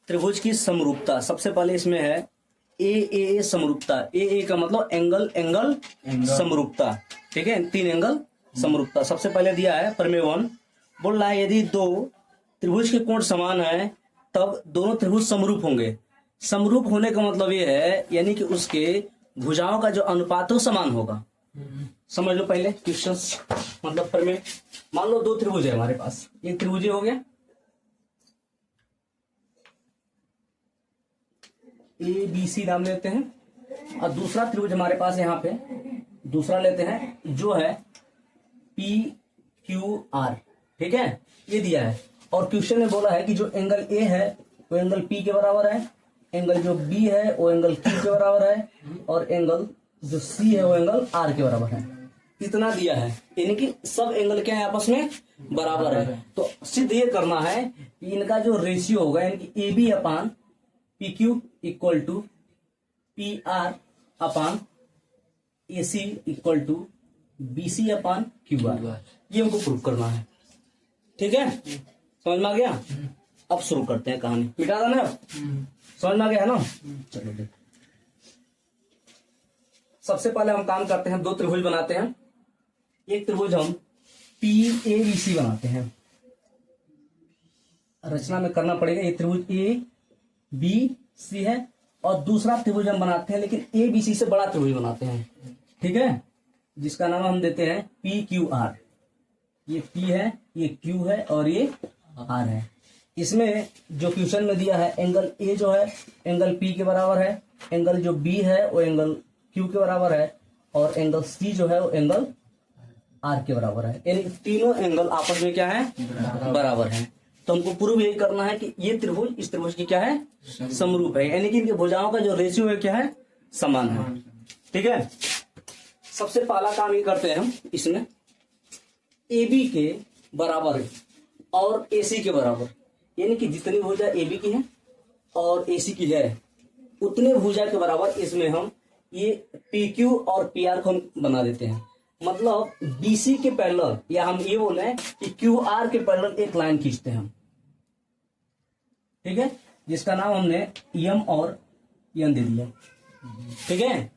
त्रिभुज की समरूपता। सबसे पहले इसमें है ए समरूपता। ए का मतलब एंगल एंगल समरूपता। ठीक है, 3 एंगल समरूपता सबसे पहले दिया है। प्रमेय 1 बोल रहा है यदि दो त्रिभुज के कोण समान है तब दोनों त्रिभुज समरूप होंगे। समरूप होने का मतलब ये है यानी कि उसके भुजाओं का जो अनुपात है वो समान होगा। समझ लो पहले क्वेश्चंस मतलब प्रमेय। मान लो 2 त्रिभुज है हमारे पास, एक त्रिभुज हो गया ABC नाम लेते हैं, और दूसरा त्रिभुज हमारे पास यहाँ पे दूसरा लेते हैं जो है PQR। ठीक है, ये दिया है और क्वेश्चन में बोला है कि जो एंगल A है वो एंगल P के बराबर है, एंगल जो B है वो एंगल Q के बराबर है, और एंगल जो C है वो एंगल R के बराबर है। इतना दिया है, यानी कि सब एंगल क्या है आपस में बराबर है। तो सिद्ध ये करना है कि इनका जो रेशियो होगा यानी कि AB upon PQ equal to PR upon AC equal to BC upon QR। ये हमको प्रूव करना है। ठीक है, समझ में आ गया। अब शुरू करते हैं कहानी। मिटा देना अब, समझ में आ गया है ना। चलो देख, सबसे पहले हम काम करते हैं, 2 त्रिभुज बनाते हैं। एक त्रिभुज हम PABC बनाते हैं। रचना में करना पड़ेगा, ये त्रिभुज ABC है और दूसरा त्रिभुज हम बनाते हैं लेकिन ABC से बड़ा त्रिभुज बनाते हैं। ठीक है, जिसका नाम हम देते हैं PQR। ये P है, ये Q है और ये R है। इसमें जो क्वेश्चन में दिया है एंगल A जो है एंगल P के बराबर है, एंगल जो B है वो एंगल Q के बराबर है, और एंगल C जो है वो एंगल R के बराबर है। यानी तीनों एंगल आपस में क्या है बराबर है। तो हमको प्रूव यही करना है कि ये त्रिभुज इस त्रिभुज की क्या है समरूप है, यानी कि इनके भुजाओं का जो रेशियो है क्या है समान है। ठीक है, सबसे पहला काम ये करते हैं हम, इसमें AB के बराबर और AC के बराबर, यानी कि जितनी भुजा AB की है और AC की है उतने भुजा के बराबर इसमें हम ये PQ और PR को हम बना देते हैं। मतलब BC के पैरेलल, या हम ये बोले कि QR के पैरेलल एक लाइन खींचते हैं हम। ठीक है, जिसका नाम हमने M और N दे दिया। ठीक है,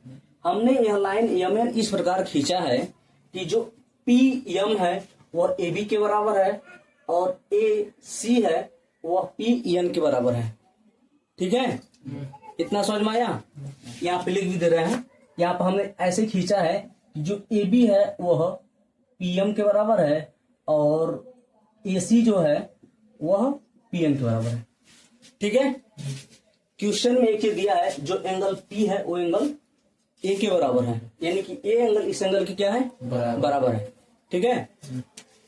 हमने यह लाइन MN इस प्रकार खींचा है कि जो PM है वह AB के बराबर है और AC है वह PN के बराबर है। ठीक है, इतना समझ में आया। यहाँ पे लिख भी दे रहे हैं, यहाँ पर हमने ऐसे खींचा है कि जो AB है वह PM के बराबर है और AC जो है वह PN के बराबर है। ठीक है, क्वेश्चन में एक ही दिया है जो एंगल P है वो एंगल A के बराबर है, यानी कि A एंगल इस एंगल की क्या है बराबर है। ठीक है,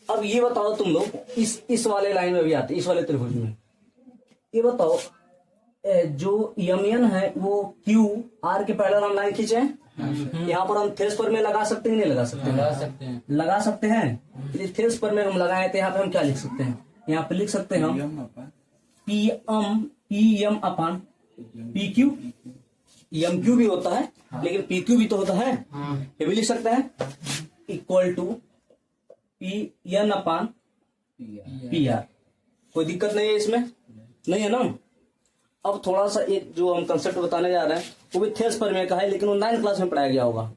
अब ये बताओ तुम लोग इस वाले लाइन में भी आते, इस वाले त्रिभुज में ये बताओ जो MN है वो QR के पैरेलल हम लाइन खींचे हैं। यहाँ पर हम थेस पर में लगा सकते हैं नहीं लगा सकते हैं? लगा सकते हैं। थेस पर में हम लगाए तो यहाँ पे हम क्या लिख सकते हैं, यहाँ पे लिख सकते हैं हम PM अपान PQ। MQ भी होता है लेकिन PQ भी तो होता है, ये भी लिख सकते हैं equal to PN upon PR। कोई दिक्कत नहीं है इसमें, नहीं है ना। अब थोड़ा सा एक जो हम कंसेप्ट बताने जा रहे हैं वो भी थेस पर में का है लेकिन वो 9th क्लास में पढ़ाया गया होगा।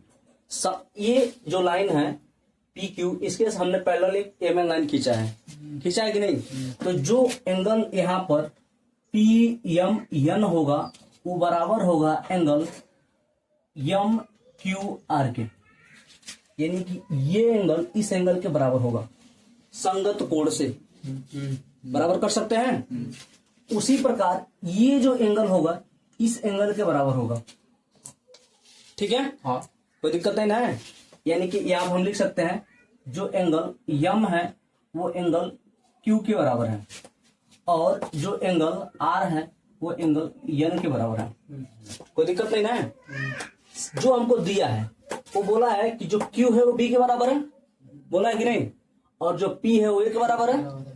ये जो लाइन है PQ इसके हमने पैरेलल एक MN लाइन खींचा है कि नहीं। तो जो एंगल यहाँ पर PMN होगा वो बराबर होगा एंगल MQR के, यानी कि ये एंगल इस एंगल के बराबर होगा संगत कोण से। बराबर कर सकते हैं। उसी प्रकार ये जो एंगल होगा इस एंगल के बराबर होगा। ठीक है, हाँ, कोई दिक्कत नहीं ना है। यानी कि यहाँ हम लिख सकते हैं जो एंगल M है वो एंगल Q के बराबर है और जो एंगल R है वो एंगल N के बराबर है। कोई दिक्कत नहीं ना है। जो हमको दिया है वो बोला है कि जो Q है वो B के बराबर है, बोला है कि नहीं, और जो P है वो A के बराबर है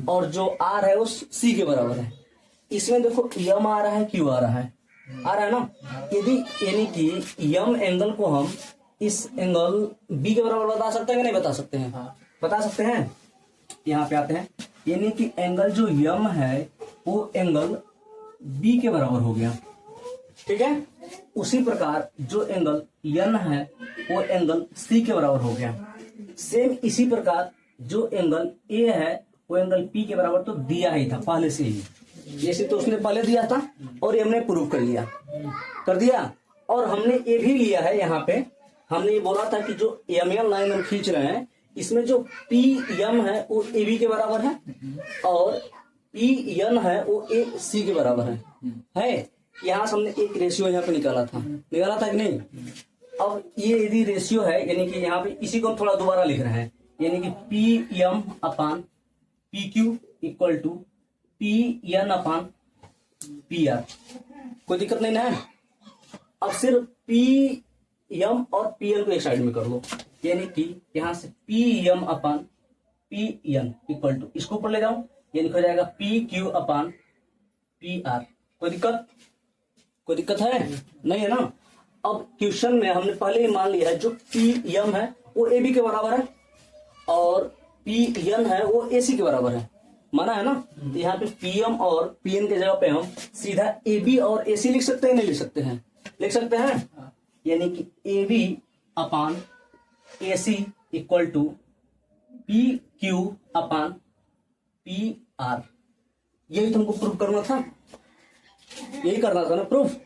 और जो R है वो C के बराबर है। इसमें देखो M आ रहा है, Q आ रहा है ना। यदि यानी कि M एंगल को हम इस एंगल B के बराबर बता सकते हैं कि नहीं बता सकते हैं? बता सकते हैं। यहाँ पे आते हैं, यानी कि एंगल जो M है वो एंगल बी के बराबर हो गया। ठीक है, उसी प्रकार जो एंगल एन है वो एंगल सी के बराबर हो गया। सेम इसी प्रकार जो एंगल ए है वो एंगल पी के बराबर तो दिया ही था पहले से ही, जैसे तो उसने पहले दिया था और ये हमने प्रूव कर दिया। और हमने ये भी लिया है, यहाँ पे हमने ये बोला था कि जो एम एल लाइन हम खींच रहे हैं इसमें जो पी एम है वो ए बी के बराबर है और पी एन है वो ए सी के बराबर है। यहाँ से हमने एक रेशियो यहाँ पे निकाला था कि नहीं। अब ये यदि रेशियो है यानी कि यहाँ पे इसी को हम थोड़ा दोबारा लिख रहे हैं, यानी कि P M upon P Q equal to P N upon P R. कोई दिक्कत नहीं ना है। अब सिर्फ पी एम और पी एन को एक साइड में कर लो, यानी कि यहाँ से P M upon P N equal to इसको ऊपर ले जाओ, यानी हो जाएगा P Q upon P R. कोई दिक्कत है नहीं है ना। अब क्वेश्चन में हमने पहले ही मान लिया है जो पी एम है वो ए बी के बराबर है और पी एन है वो ए सी के बराबर है, माना है ना। तो यहाँ पे पी एम और पी एन के जगह पे हम सीधा ए बी और ए सी लिख सकते हैं, नहीं लिख सकते हैं? लिख सकते हैं, यानी कि A B upon A C equal to P Q upon P R. यही तुमको प्रूफ करना था, यही करना था ना प्रूफ।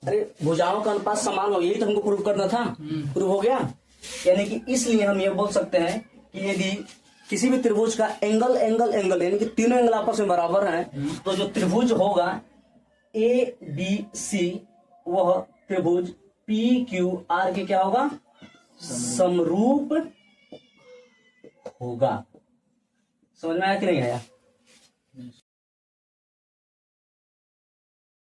अरे भुजाओं का अनुपात समान हो, यही तो हमको प्रूफ करना था। प्रूफ हो गया। यानी कि इसलिए हम ये बोल सकते हैं कि यदि किसी भी त्रिभुज का एंगल यानी कि तीनों एंगल आपस में बराबर हैं तो जो त्रिभुज होगा ए बी सी वह त्रिभुज पी क्यू आर के क्या होगा, समरूप होगा। समझ में आया कि नहीं आया?